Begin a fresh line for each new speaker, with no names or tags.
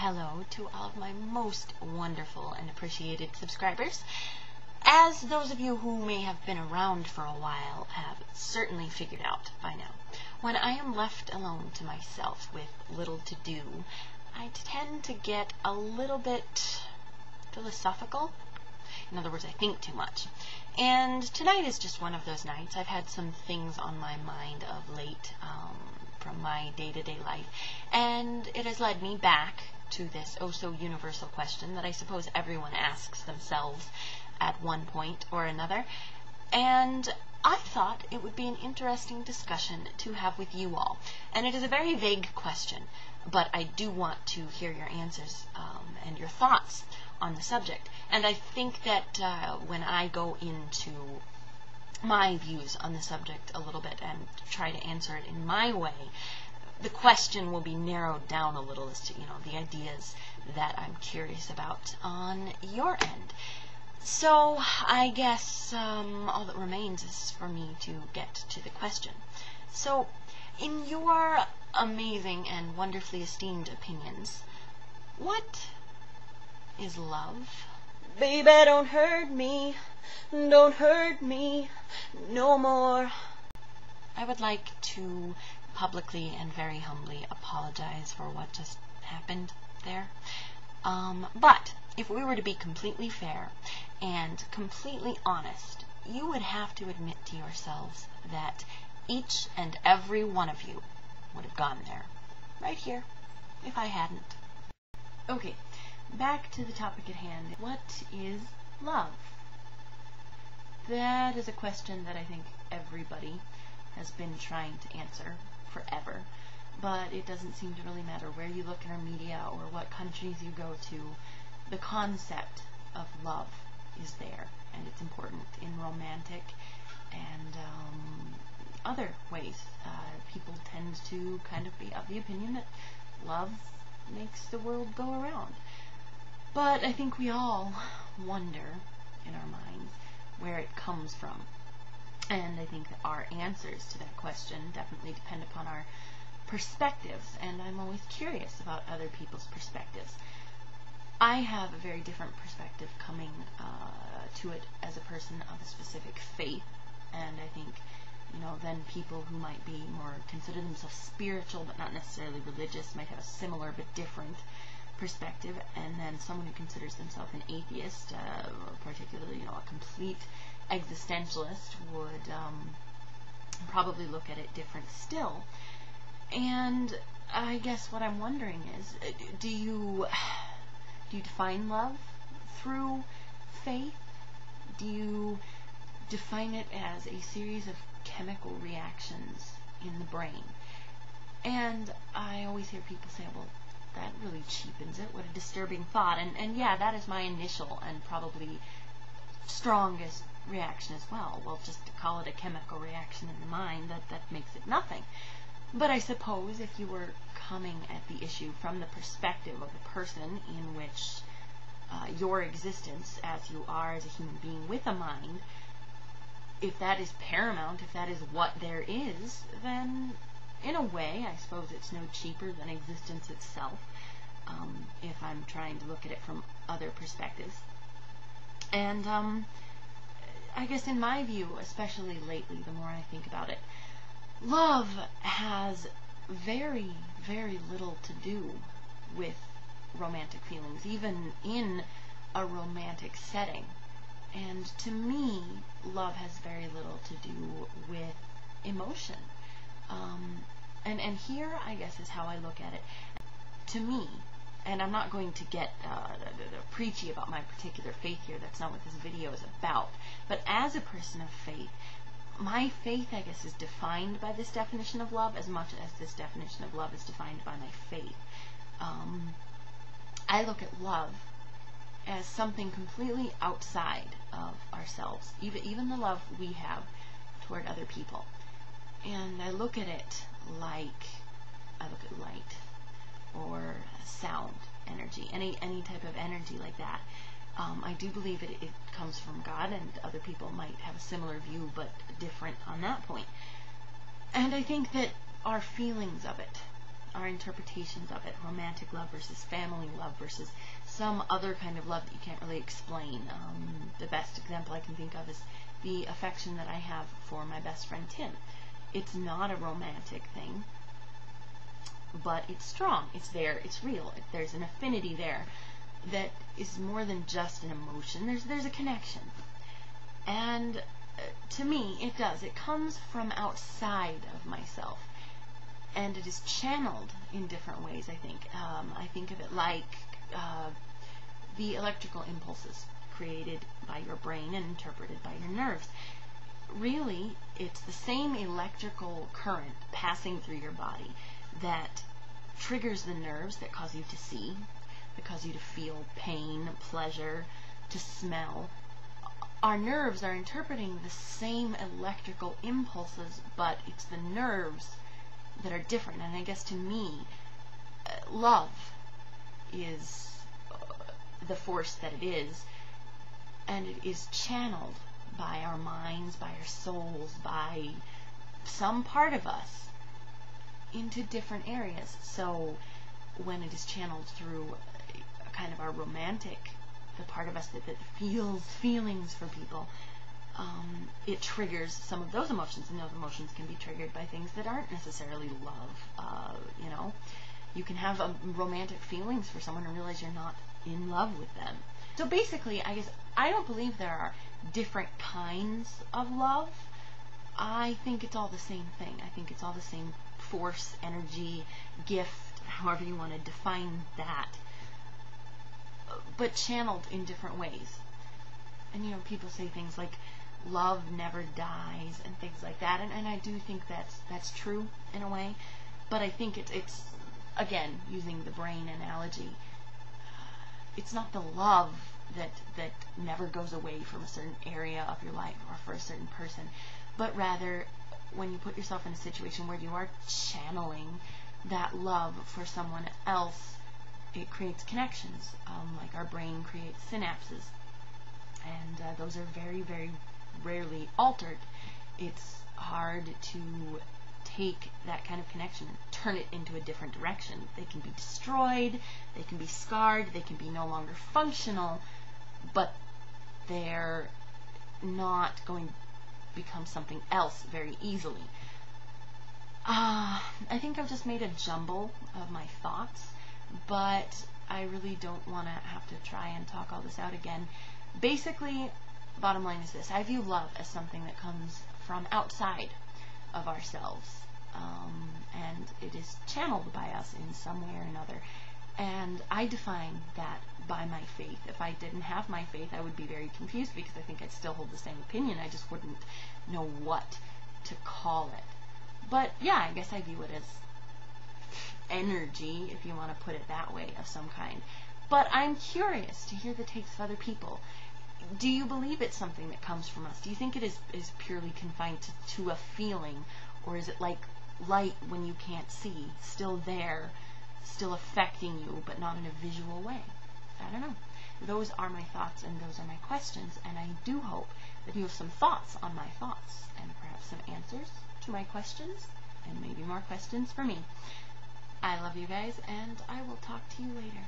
hello to all of my most wonderful and appreciated subscribers. As those of you who may have been around for a while have certainly figured out by now, when I am left alone to myself with little to do, I tend to get a little bit philosophical. In other words, I think too much. And tonight is just one of those nights. I've had some things on my mind of late from my day-to-day life, and it has led me back to this oh-so-universal question that I suppose everyone asks themselves at one point or another. And I thought it would be an interesting discussion to have with you all. And it is a very vague question, but I do want to hear your answers and your thoughts on the subject. And I think that when I go into my views on the subject a little bit and try to answer it in my way, the question will be narrowed down a little as to, the ideas that I'm curious about on your end. So I guess all that remains is for me to get to the question. So, in your amazing and wonderfully esteemed opinions, what is love? Baby, don't hurt me no more. I would like to publicly and very humbly apologize for what just happened there. But if we were to be completely fair and completely honest, you would have to admit to yourselves that each and every one of you would have gone there, right here, if I hadn't. Okay, back to the topic at hand. What is love? That is a question that I think everybody has been trying to answer forever, but it doesn't seem to really matter where you look in our media or what countries you go to. The concept of love is there, and it's important in romantic and other ways. People tend to kind of be of the opinion that love makes the world go around. But I think we all wonder in our minds where it comes from. And I think that our answers to that question definitely depend upon our perspectives, and I'm always curious about other people's perspectives. I have a very different perspective coming to it as a person of a specific faith, and I think, then people who might be more consider themselves spiritual but not necessarily religious might have a similar but different perspective, and then someone who considers themselves an atheist, particularly a complete existentialist, would probably look at it different still. And I guess what I'm wondering is, do you define love through faith? Do you define it as a series of chemical reactions in the brain? And I always hear people say, well, that really cheapens it. What a disturbing thought. And yeah, that is my initial and probably strongest reaction as well. Well, just to call it a chemical reaction in the mind, that makes it nothing. But I suppose if you were coming at the issue from the perspective of the person in which your existence as you are as a human being with a mind, if that is paramount, if that is what there is, then in a way, I suppose it's no cheaper than existence itself, if I'm trying to look at it from other perspectives. And I guess in my view, especially lately, the more I think about it, love has very, very little to do with romantic feelings, even in a romantic setting. And to me, love has very little to do with emotion. And here, I guess, is how I look at it. To me, and I'm not going to get preachy about my particular faith here, that's not what this video is about, but as a person of faith, my faith, I guess, is defined by this definition of love as much as this definition of love is defined by my faith. I look at love as something completely outside of ourselves, even the love we have toward other people. And I look at it like I look at light or sound energy, any type of energy like that. I do believe it comes from God, and other people might have a similar view but different on that point. And I think that our feelings of it our interpretations of it. Romantic love versus family love versus some other kind of love that you can't really explain. The best example I can think of is the affection that I have for my best friend Tim. It's not a romantic thing, but it's strong. It's there. It's real. There's an affinity there that is more than just an emotion. There's a connection. And to me, it does. It comes from outside of myself. And it is channeled in different ways, I think. I think of it like the electrical impulses created by your brain and interpreted by your nerves. Really, it's the same electrical current passing through your body that triggers the nerves that cause you to see, that cause you to feel pain, pleasure, to smell. Our nerves are interpreting the same electrical impulses, but it's the nerves that are different. And I guess to me, love is the force that it is, and it is channeled by our minds, by our souls, by some part of us into different areas. So when it is channeled through kind of our romantic, the part of us that feels feelings for people, it triggers some of those emotions, and those emotions can be triggered by things that aren't necessarily love. You can have romantic feelings for someone and realize you're not in love with them. So basically, I guess I don't believe there are different kinds of love. I think it's all the same thing. I think it's all the same force, energy, gift, however you want to define that, but channeled in different ways. And people say things like love never dies and things like that, and I do think that's true in a way, but I think it's again, using the brain analogy, it's not the love that never goes away from a certain area of your life or for a certain person, but rather when you put yourself in a situation where you are channeling that love for someone else, it creates connections, like our brain creates synapses, and those are very, very rarely altered. It's hard to take that kind of connection and turn it into a different direction. They can be destroyed, they can be scarred, they can be no longer functional, but they're not going to become something else very easily. I think I've just made a jumble of my thoughts, but I really don't want to have to try and talk all this out again. Basically, bottom line is this: I view love as something that comes from outside of ourselves, and it is channeled by us in some way or another. And I define that by my faith. If I didn't have my faith, I would be very confused, because I think I'd still hold the same opinion. I just wouldn't know what to call it. But yeah, I guess I view it as energy, if you want to put it that way, of some kind. But I'm curious to hear the takes of other people. Do you believe it's something that comes from us? Do you think it is purely confined to a feeling, or is it like light when you can't see, still there, still affecting you, but not in a visual way? I don't know. Those are my thoughts, and those are my questions, and I do hope that you have some thoughts on my thoughts, and perhaps some answers to my questions, and maybe more questions for me. I love you guys, and I will talk to you later.